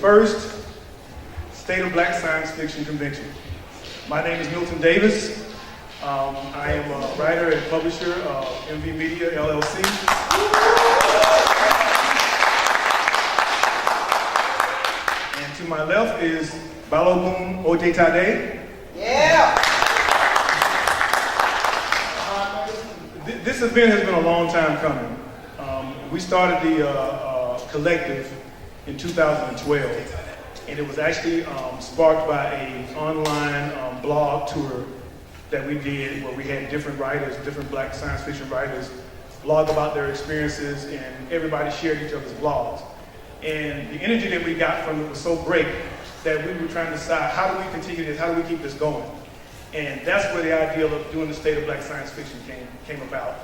first State of Black Science Fiction Convention. My name is Milton Davis. I am a writer and publisher of MV Media, LLC. And to my left is Balogun Ojetade. Yeah! This event has been a long time coming. We started the collective in 2012, and it was actually sparked by an online blog tour that we did where we had different writers, different Black science fiction writers, blog about their experiences, and everybody shared each other's blogs. And the energy that we got from it was so great that we were trying to decide, how do we continue this, how do we keep this going? And that's where the idea of doing the State of Black Science Fiction came about.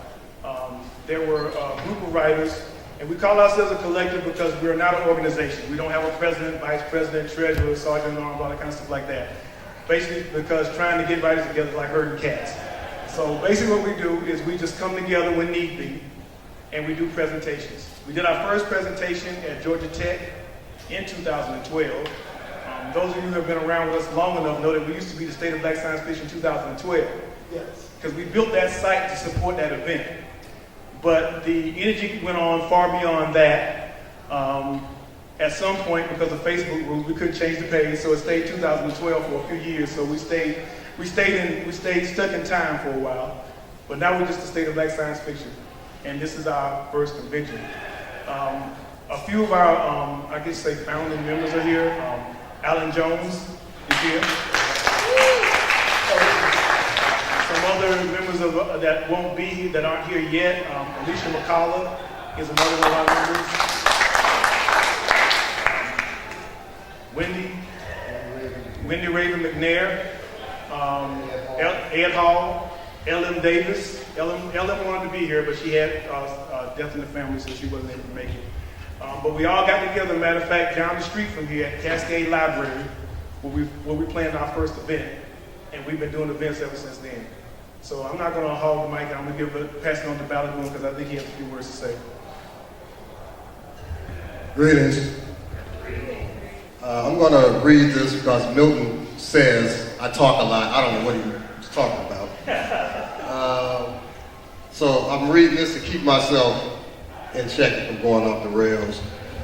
There were a group of writers, and we call ourselves a collective because we're not an organization. We don't have a president, vice president, treasurer, sergeant at arms, all that kind of stuff like that. Basically because trying to get writers together is like herding cats. So basically what we do is we just come together when need be, and we do presentations. We did our first presentation at Georgia Tech in 2012. Those of you who have been around with us long enough know that we used to be the State of Black Science Fiction 2012. Yes. Because we built that site to support that event. But the energy went on far beyond that. At some point, because of Facebook rules, we couldn't change the page, so it stayed 2012 for a few years. So we stayed stuck in time for a while. But now we're just the State of Black Science Fiction, and this is our first convention. A few of our, I guess say, founding members are here. Alan Jones is here. Some other members of that won't be, that aren't here yet. Alicia McCullough is another one of our members. Wendy Raven McNair, Ed Hall, Ellen Davis. Ellen wanted to be here, but she had death in the family, so she wasn't able to make it. But we all got together, matter of fact, down the street from here at Cascade Library, where we planned our first event, and we've been doing events ever since then. So I'm not going to hog the mic. I'm going to pass it on to Balogun because I think he has a few words to say. Greetings. I'm going to read this because Milton says I talk a lot. I don't know what he was talking about. So I'm reading this to keep myself in check from going off the rails.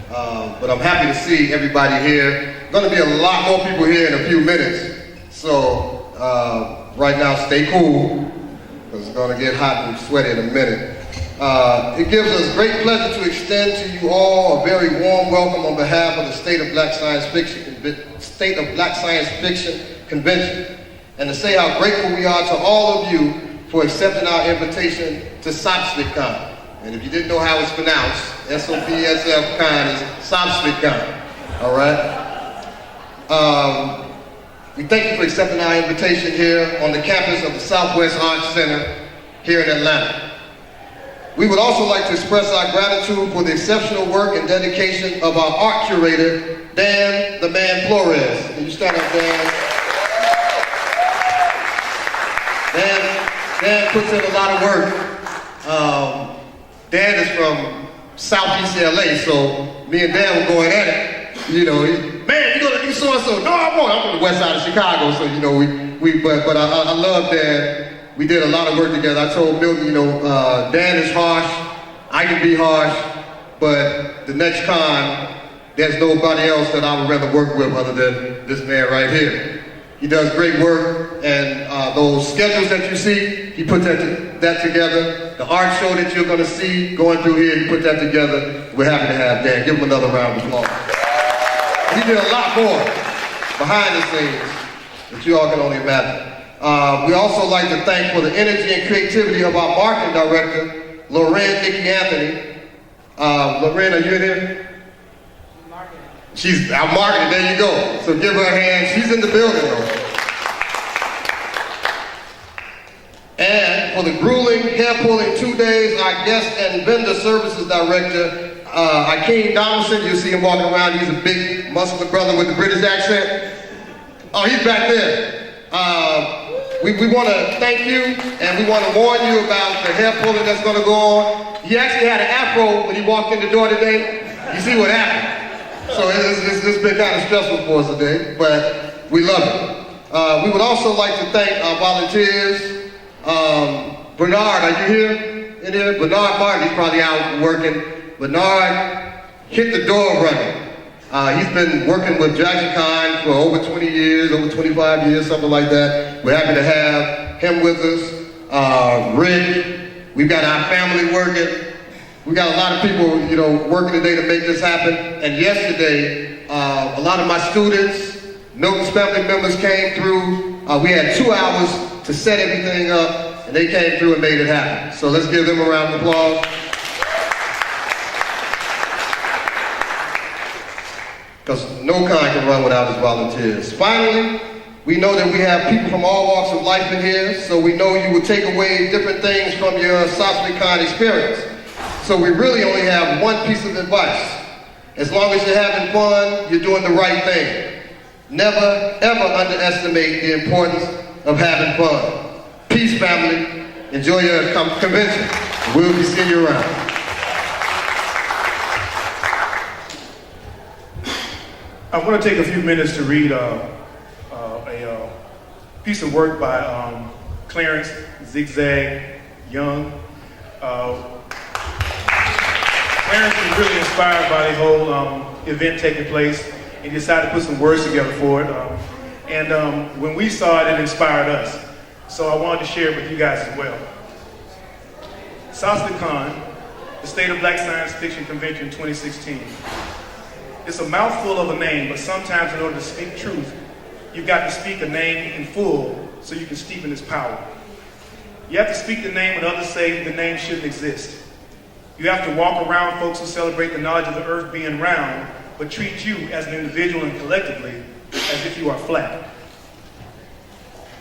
But I'm happy to see everybody here. Going to be a lot more people here in a few minutes. So right now, stay cool, because it's going to get hot and sweaty in a minute. It gives us great pleasure to extend to you all a very warm welcome on behalf of the State of Black Science Fiction Convention, and to say how grateful we are to all of you for accepting our invitation to SOPSFICCon. And if you didn't know how it's pronounced, SOPSFCon is SOPSFICCon, all right? We thank you for accepting our invitation here on the campus of the Southwest Arts Center here in Atlanta. We would also like to express our gratitude for the exceptional work and dedication of our art curator, Dan the Man Flores. Can you stand up, Dan? Dan puts in a lot of work. Dan is from Southeast LA, so me and Dan were going at it. You know, man, you gonna do so-and-so. No, I won't. I'm from the west side of Chicago, so you know, but I love Dan. We did a lot of work together. I told Milton, you know, Dan is harsh, I can be harsh, but the next con, there's nobody else that I would rather work with other than this man right here. He does great work, and those schedules that you see, he put that together. The art show that you're gonna see going through here, he put that together. We're happy to have Dan. Give him another round of applause. He did a lot more behind the scenes that you all can only imagine. We also like to thank for the energy and creativity of our marketing director, Lorraine Nikki Anthony. Lorraine, are you in here? She's our marketing, there you go. So give her a hand. She's in the building though. And for the grueling, hair-pulling 2 days, our guest and vendor services director, Akeem Donaldson. You see him walking around. He's a big, muscular brother with the British accent. Oh, he's back there. We want to thank you, and we want to warn you about the hair pulling that's going to go on. He actually had an afro when he walked in the door today. You see what happened? So it's been kind of stressful for us today, but we love it. We would also like to thank our volunteers. Bernard, are you here? In here? Bernard Martin, he's probably out working. Bernard hit the door running. He's been working with Jackson Con for over 20 years, over 25 years, something like that. We're happy to have him with us. Rick, we've got our family working. We got a lot of people, working today to make this happen. And yesterday, a lot of my students, Milton's family members came through. We had 2 hours to set everything up, and they came through and made it happen. So let's give them a round of applause. Because no con can run without its volunteers. Finally, we know that we have people from all walks of life in here, so we know you will take away different things from your South Con experience. So we really only have one piece of advice. As long as you're having fun, you're doing the right thing. Never, ever underestimate the importance of having fun. Peace, family. Enjoy your convention. We'll be seeing you around. I want to take a few minutes to read a piece of work by Clarence Zigzag Young. Clarence was really inspired by the whole event taking place, and he decided to put some words together for it. When we saw it, it inspired us. So I wanted to share it with you guys as well. SOSLICON, the State of Black Science Fiction Convention 2016. It's a mouthful of a name, but sometimes in order to speak truth, you've got to speak a name in full so you can steep in its power. You have to speak the name when others say the name shouldn't exist. You have to walk around folks who celebrate the knowledge of the earth being round, but treat you as an individual and collectively as if you are flat.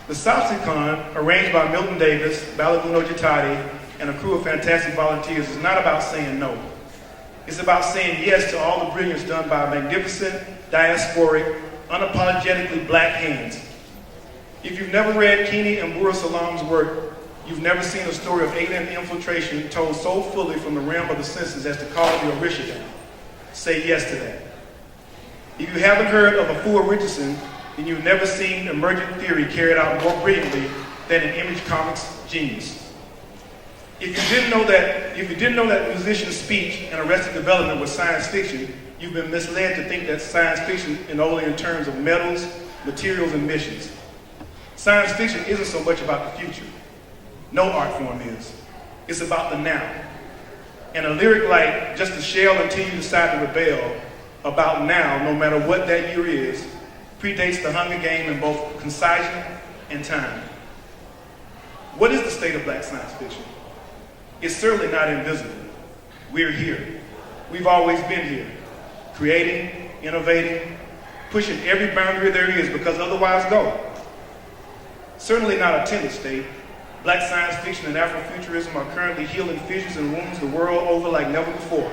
The SOSLICON, arranged by Milton Davis, Balaguno Jitati, and a crew of fantastic volunteers, is not about saying no. It's about saying yes to all the brilliance done by magnificent, diasporic, unapologetically black hands. If you've never read Kini and Bura Salam's work, you've never seen a story of alien infiltration told so fully from the realm of the senses as to call the Orisha down. Say yes to that. If you haven't heard of Afua Richardson, then you've never seen emergent theory carried out more brilliantly than an Image Comics genius. If you didn't know that musician's speech and Arrested Development was science fiction, you've been misled to think that science fiction is only in terms of metals, materials, and missions. Science fiction isn't so much about the future. No art form is. It's about the now. And a lyric like "Just a shell until you decide to rebel" about now, no matter what that year is, predates the Hunger Game in both concision and time. What is the state of black science fiction? It's certainly not invisible. We're here. We've always been here, creating, innovating, pushing every boundary there is, because otherwise go. Certainly not a timid state. Black science fiction and Afrofuturism are currently healing fissures and wounds the world over like never before.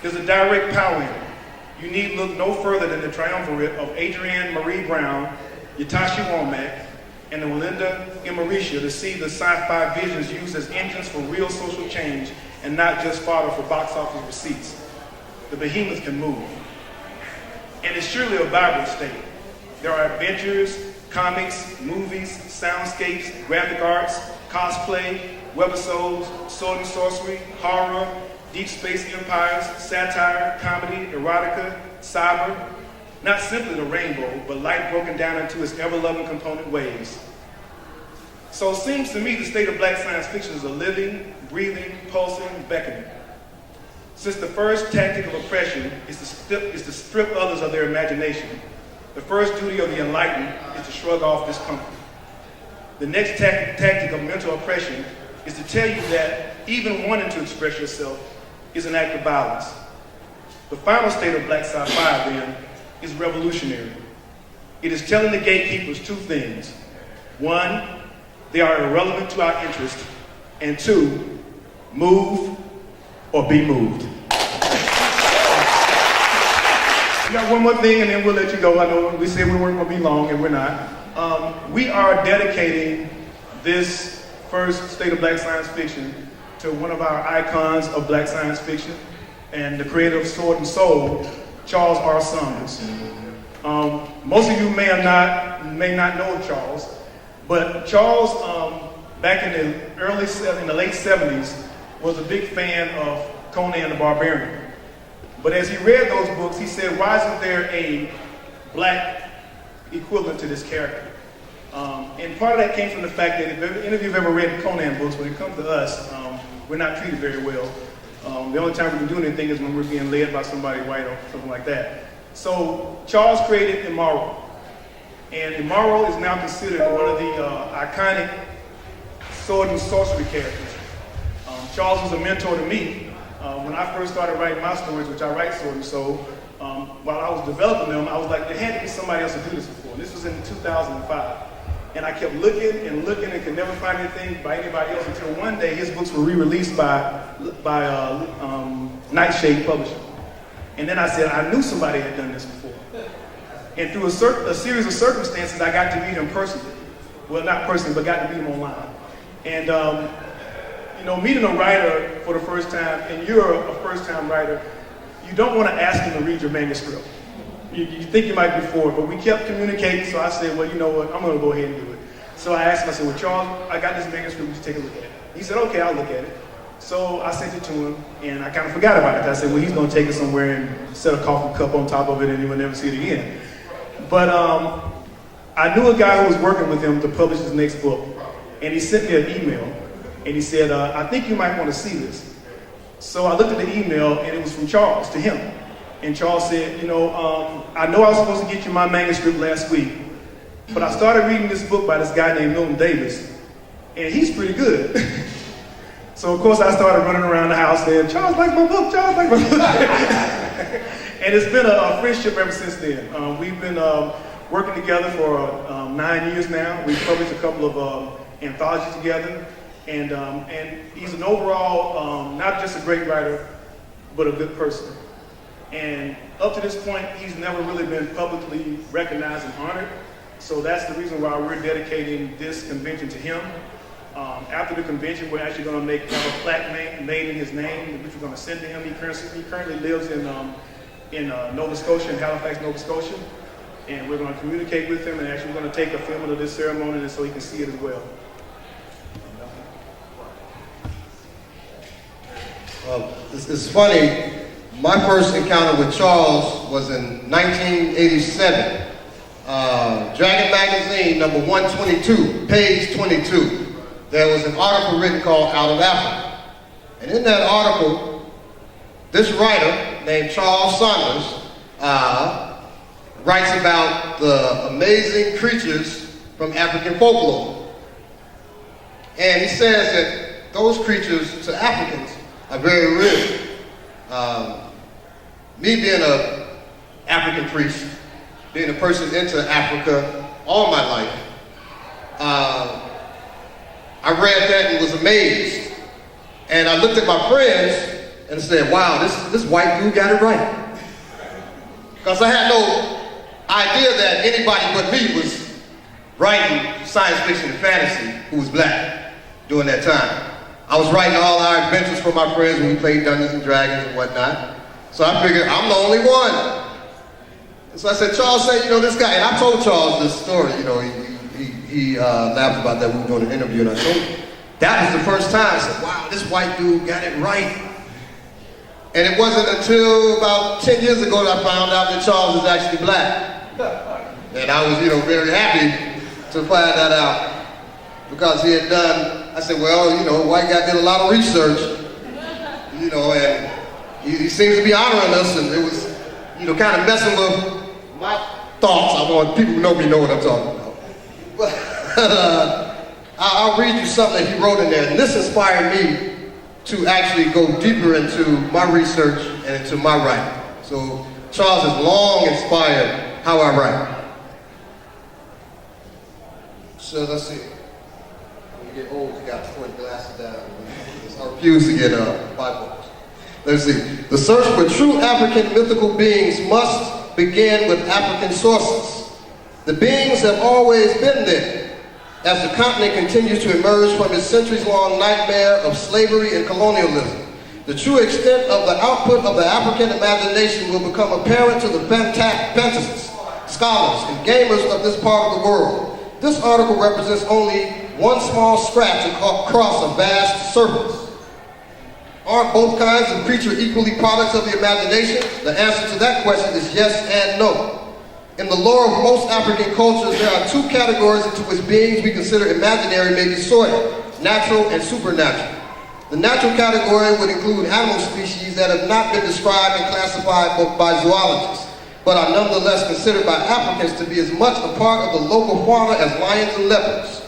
There's a direct power in it. You need look no further than the triumvirate of Adrienne Marie Brown, Yatashi Womack, and Melinda Imaricia to see the sci-fi visions used as engines for real social change and not just fodder for box office receipts. The behemoth can move. And it's surely a vibrant state. There are adventures, comics, movies, soundscapes, graphic arts, cosplay, webisodes, sword and sorcery, horror, deep space empires, satire, comedy, erotica, cyber. Not simply the rainbow, but light broken down into its ever-loving component waves. So it seems to me the state of black science fiction is a living, breathing, pulsing, beckoning. Since the first tactic of oppression is to strip others of their imagination, the first duty of the enlightened is to shrug off discomfort. The next tactic of mental oppression is to tell you that even wanting to express yourself is an act of violence. The final state of black sci-fi, then, is revolutionary. It is telling the gatekeepers two things. One, they are irrelevant to our interest. And two, move or be moved. We got one more thing and then we'll let you go. I know we said we weren't gonna be long and we're not. We are dedicating this first State of Black Science Fiction to one of our icons of black science fiction and the creator of Sword and Soul, Charles R. Saunders. Most of you may not know Charles, but Charles, back in the late 70s, was a big fan of Conan the Barbarian. But as he read those books, he said, why isn't there a black equivalent to this character? And part of that came from the fact that if any of you have ever read Conan books, when it comes to us, we're not treated very well. The only time we can do anything is when we're being led by somebody white or something like that. So Charles created Imaro. And Imaro is now considered one of the iconic sword and sorcery characters. Charles was a mentor to me. When I first started writing my stories, which I write sword and soul, while I was developing them, I was like, there had to be somebody else to do this before. This was in 2005. And I kept looking and could never find anything by anybody else until one day his books were re-released by Nightshade Publishing. And then I said, I knew somebody had done this before. And through a series of circumstances, I got to meet him personally. Well, not personally, but got to meet him online. And meeting a writer for the first time, and you're a first-time writer, you don't want to ask him to read your manuscript. You think you might be forward, but we kept communicating, so I said, well, you know what, I'm going to go ahead and do it. So I asked him, I said, well, Charles, I got this manuscript, would you take a look at it? He said, okay, I'll look at it. So I sent it to him, and I kind of forgot about it. I said, well, he's going to take it somewhere and set a coffee cup on top of it, and he will never see it again. But I knew a guy who was working with him to publish his next book, and he sent me an email, and he said, I think you might want to see this. So I looked at the email, and it was from Charles to him. And Charles said, I know I was supposed to get you my manuscript last week, but I started reading this book by this guy named Milton Davis, and he's pretty good. So, of course, I started running around the house saying, Charles, like my book, Charles, like my book. And it's been a friendship ever since then. We've been working together for 9 years now. We've published a couple of anthologies together. And he's an overall, not just a great writer, but a good person. And up to this point, he's never really been publicly recognized and honored. So that's the reason why we're dedicating this convention to him. After the convention, we're actually going to have a plaque made in his name, which we're going to send to him. He currently lives in Nova Scotia, in Halifax, Nova Scotia. And we're going to communicate with him, and actually we're going to take a film of this ceremony so he can see it as well. It's funny. My first encounter with Charles was in 1987. Dragon Magazine, number 122, page 22. There was an article written called Out of Africa. And in that article, this writer named Charles Saunders writes about the amazing creatures from African folklore. And he says that those creatures to Africans are very real. Me being an African priest, being a person into Africa all my life, I read that and was amazed. And I looked at my friends and said, wow, this white dude got it right. Because I had no idea that anybody but me was writing science fiction and fantasy who was black during that time. I was writing all our adventures for my friends when we played Dungeons and Dragons and whatnot. So I figured I'm the only one. And so I said, Charles said, this guy, and I told Charles this story, he laughed about that when we were doing an interview, and I told him, that was the first time. I said, wow, this white dude got it right. And it wasn't until about 10 years ago that I found out that Charles is actually black. And I was, very happy to find that out. Because he had done, I said, well, white guy did a lot of research, and he seems to be honoring us, and it was, kind of messing with my thoughts. I want people who know me know what I'm talking about. But I'll read you something that he wrote in there, and this inspired me to actually go deeper into my research and into my writing. So Charles has long inspired how I write. So let's see. When you get old, you got to put glasses down. I refuse to get bifocals. Let's see. The search for true African mythical beings must begin with African sources. The beings have always been there. As the continent continues to emerge from its centuries-long nightmare of slavery and colonialism, The true extent of the output of the African imagination will become apparent to the fantasists, scholars, and gamers of this part of the world. This article represents only one small scratch across a vast surface. Aren't both kinds of creature equally products of the imagination? The answer to that question is yes and no. In the lore of most African cultures, there are two categories into which beings we consider imaginary may be sorted: natural and supernatural. The natural category would include animal species that have not been described and classified by zoologists, but are nonetheless considered by Africans to be as much a part of the local fauna as lions and leopards.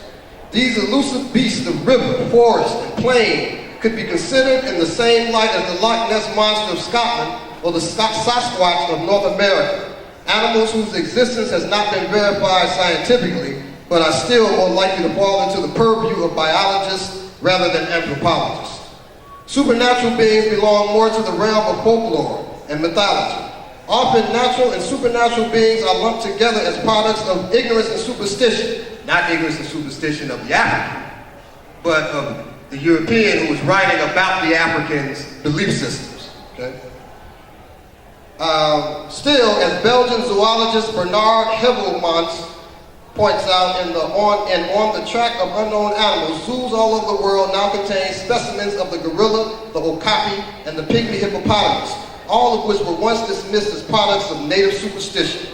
These elusive beasts of river, forest, and plain could be considered in the same light as the Loch Ness Monster of Scotland or the Sasquatch of North America. Animals whose existence has not been verified scientifically, but are still more likely to fall into the purview of biologists rather than anthropologists. Supernatural beings belong more to the realm of folklore and mythology. Often natural and supernatural beings are lumped together as products of ignorance and superstition. Not ignorance and superstition of the African, but of the European who was writing about the Africans' belief systems. Okay? Still, as Belgian zoologist Bernard Heuvelmans points out on the track of unknown animals, zoos all over the world now contain specimens of the gorilla, the okapi, and the pygmy hippopotamus, all of which were once dismissed as products of native superstition.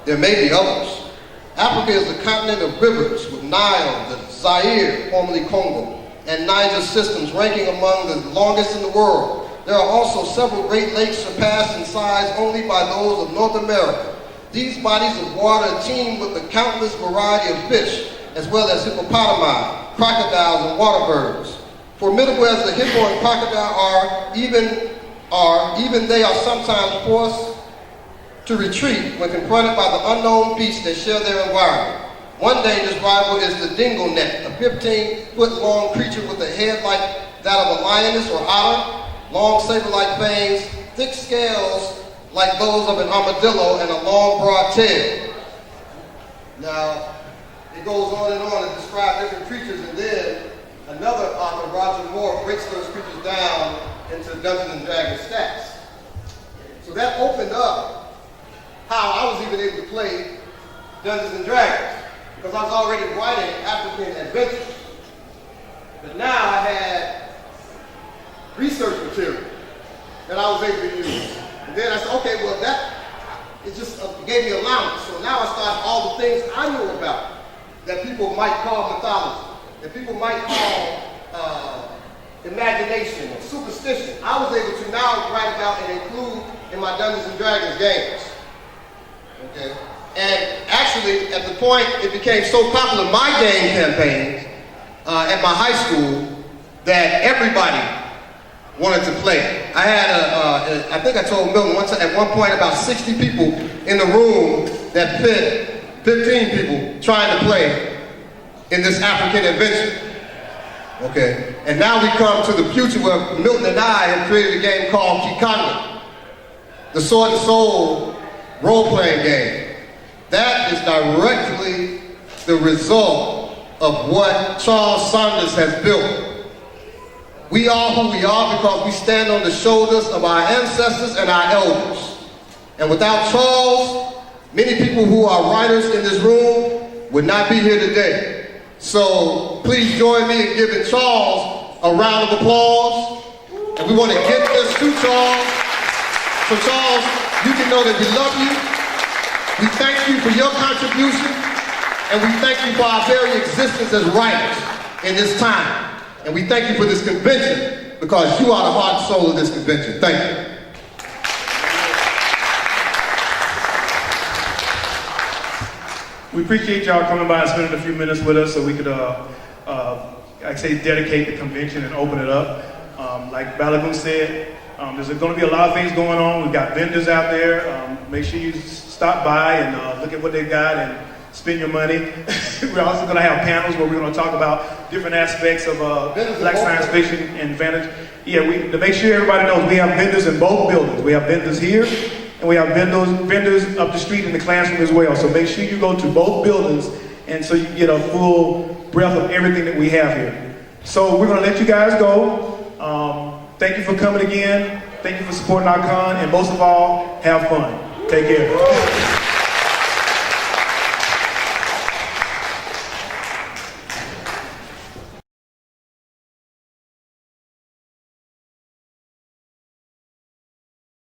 There may be others. Africa is a continent of rivers, with Nile, the Zaire, formerly Congo, and Niger systems ranking among the longest in the world. There are also several Great Lakes surpassed in size only by those of North America. These bodies of water teem with a countless variety of fish, as well as hippopotami, crocodiles, and water birds. Formidable as the hippo and crocodile even they are sometimes forced to retreat when confronted by the unknown beasts that share their environment. One dangerous rival is the dingo net, a 15-foot-long creature with a head like that of a lioness or otter, long saber-like fangs, thick scales like those of an armadillo, and a long, broad tail. Now, it goes on to describe different creatures, and then another author, Roger Moore, breaks those creatures down into Dungeons and Dragons stats. So that opened up how I was even able to play Dungeons and Dragons, because I was already writing African adventures. But now I had research material that I was able to use. And then I said, okay, well it just gave me allowance. So now I started all the things I knew about that people might call mythology, that people might call imagination or superstition. I was able to now write about and include in my Dungeons and Dragons games. Okay? And actually, at the point it became so popular, my game campaigns at my high school, that everybody wanted to play. I had I think I told Milton once, at one point about 60 people in the room that fit 15 people trying to play in this African adventure. Okay, and now we come to the future where Milton and I have created a game called Kikanga, the Sword and Soul role-playing game. That is directly the result of what Charles Saunders has built. We are who we are because we stand on the shoulders of our ancestors and our elders. And without Charles, many people who are writers in this room would not be here today. So please join me in giving Charles a round of applause. And we want to give this to Charles. So Charles, you can know that we love you. We thank you for your contribution. And we thank you for our very existence as writers in this time. And we thank you for this convention because you are the heart and soul of this convention. Thank you. We appreciate y'all coming by and spending a few minutes with us so we could, dedicate the convention and open it up. Like Balagoon said, there's going to be a lot of things going on. We've got vendors out there. Make sure you stop by and look at what they've got and spend your money. We're also going to have panels where we're going to talk about different aspects of Black science fiction and vantage. Yeah, to make sure everybody knows, we have vendors in both buildings. We have vendors here, and we have vendors up the street in the classroom as well. So make sure you go to both buildings, and so you get a full breadth of everything that we have here. So we're going to let you guys go. Thank you for coming again. Thank you for supporting our con, and most of all, have fun. Take care.